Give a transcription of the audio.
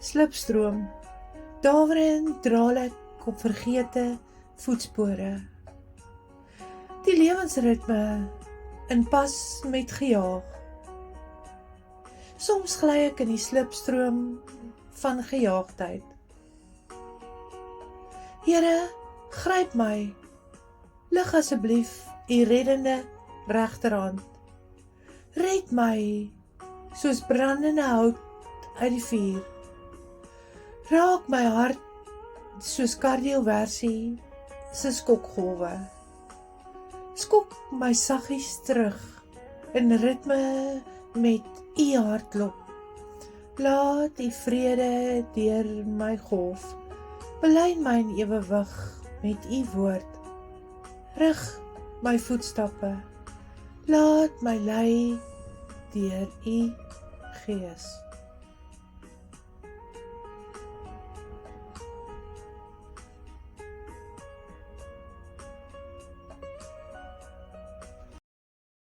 slipstroom, daarin draal ek op vergete voetspore. Die lewensritme in pas met gejaag. Soms gly ek in die slipstroom van gejaagdheid. Here, gryp my, lig asseblief u reddende regterhand. Red my, soos brandende hout uit die vuur. Raak my hart, soos kardioversie se skokgolwe. Skok my saggies terug, in ritme met u hartklop. Laat die vrede deur my golf, belyn my in ewewig met u woord. Rig my voetstappe, laat my lei deur u gees.